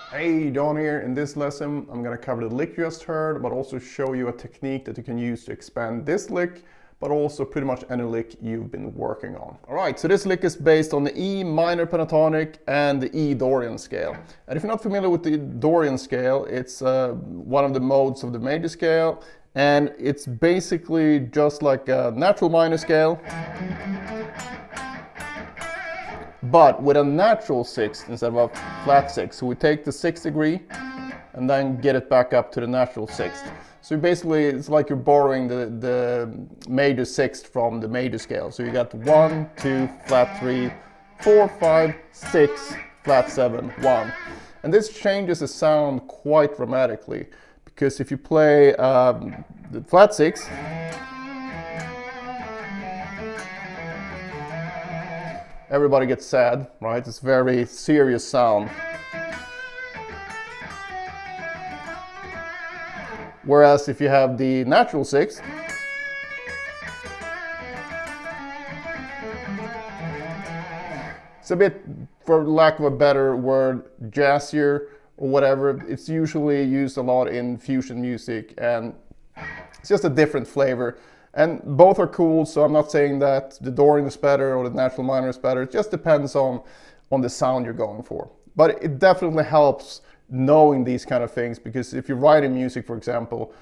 Hey, Don here. In this lesson, I'm going to cover the lick you just heard, but also show you a technique that you can use to expand this lick, but also pretty much any lick you've been working on. All right, so this lick is based on the E minor pentatonic and the E Dorian scale. And if you're not familiar with the Dorian scale, it's one of the modes of the major scale, and it's basically just like a natural minor scale, but with a natural sixth instead of a flat sixth. So we take the 6th degree and then get it back up to the natural sixth. So basically it's like you're borrowing the major sixth from the major scale. So you got 1, 2, flat 3, 4, 5, 6, flat 7, 1. And this changes the sound quite dramatically, because if you play the flat 6, everybody gets sad, right? It's very serious sound. Whereas if you have the natural sixth, it's a bit, for lack of a better word, jazzier or whatever. It's usually used a lot in fusion music, and it's just a different flavor. And both are cool, so I'm not saying that the Dorian is better or the natural minor is better. It just depends on the sound you're going for. But it definitely helps knowing these kind of things, because if you're writing music, for example,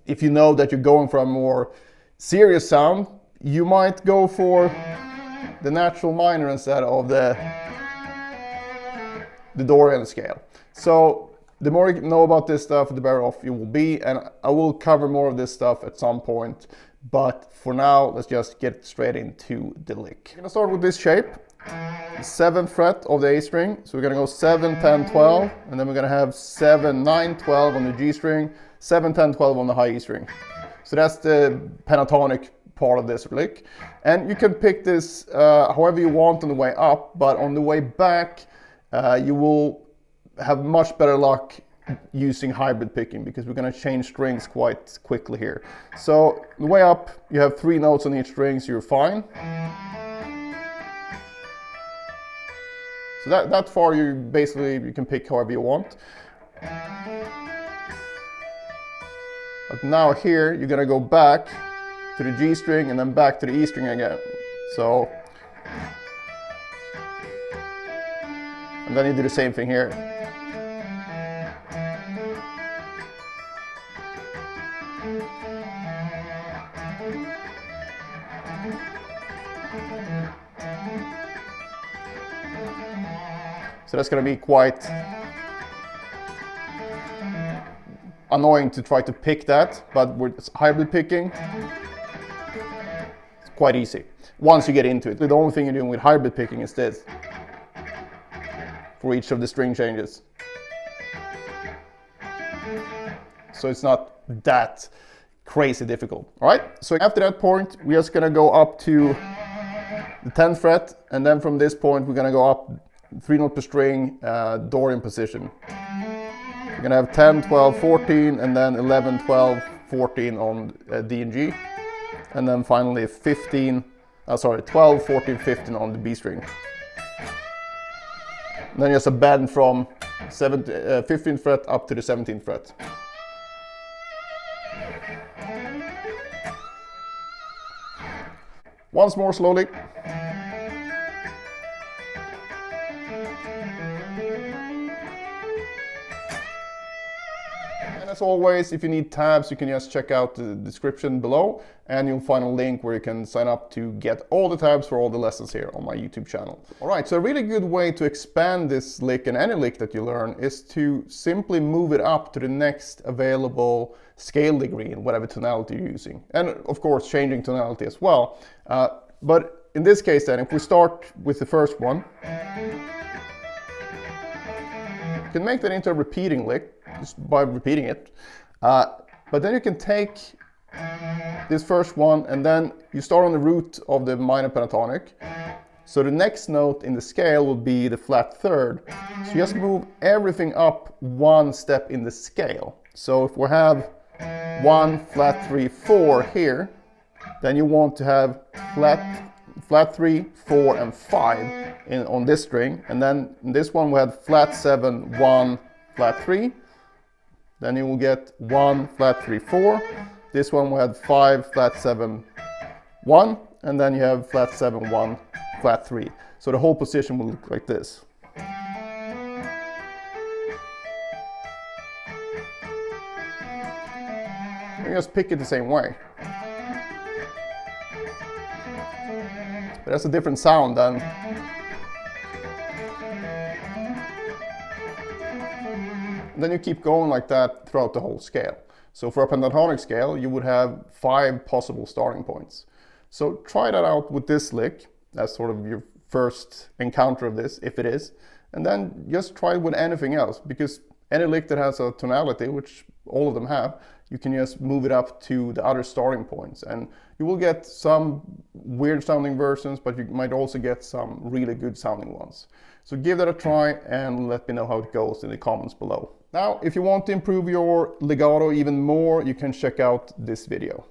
if you know that you're going for a more serious sound, you might go for the natural minor instead of the Dorian scale. So the more you know about this stuff, the better off you will be, and I will cover more of this stuff at some point. But for now, let's just get straight into the lick. I'm gonna start with this shape, the 7th fret of the A string. So we're gonna go 7, 10, 12, and then we're gonna have 7, 9, 12 on the G string, 7, 10, 12 on the high E string. So that's the pentatonic part of this lick. And you can pick this however you want on the way up, but on the way back, you will have much better luck using hybrid picking, because we're going to change strings quite quickly here. So the way up, you have 3 notes on each string, so you're fine. So that far, you can pick however you want. But now here, you're going to go back to the G string and then back to the E string again. So, and then you do the same thing here. So that's going to be quite annoying to try to pick that, but with hybrid picking, it's quite easy once you get into it. The only thing you're doing with hybrid picking is this, for each of the string changes. So it's not that crazy difficult. All right, so after that point, we're just gonna go up to the 10th fret, and then from this point, we're gonna go up 3 note per string, Dorian position. We're gonna have 10, 12, 14, and then 11, 12, 14 on D and G. And then finally 12, 14, 15 on the B string. And then just a bend from 15th fret up to the 17th fret. Once more slowly. And as always, if you need tabs, you can just check out the description below, and you'll find a link where you can sign up to get all the tabs for all the lessons here on my YouTube channel. All right, so a really good way to expand this lick and any lick that you learn is to simply move it up to the next available scale degree in whatever tonality you're using. And of course, changing tonality as well. But in this case then, if we start with the first one, you can make that into a repeating lick just by repeating it. But then you can take this first one and then you start on the root of the minor pentatonic. So the next note in the scale will be the flat third. So you just move everything up one step in the scale. So if we have 1, flat 3, 4 here, then you want to have flat flat 3, 4, and 5 on this string. And then in this one we had flat 7, 1, flat 3. Then you will get 1, flat 3, 4. This one we had 5, flat 7, 1. And then you have flat 7, 1, flat 3. So the whole position will look like this. You just pick it the same way. But that's a different sound than. And then you keep going like that throughout the whole scale. So for a pentatonic scale, you would have 5 possible starting points. So try that out with this lick. That's sort of your first encounter of this, if it is. And then just try it with anything else, because any lick that has a tonality, which all of them have, you can just move it up to the other starting points. And you will get some weird sounding versions, but you might also get some really good sounding ones. So give that a try and let me know how it goes in the comments below. Now, if you want to improve your legato even more, you can check out this video.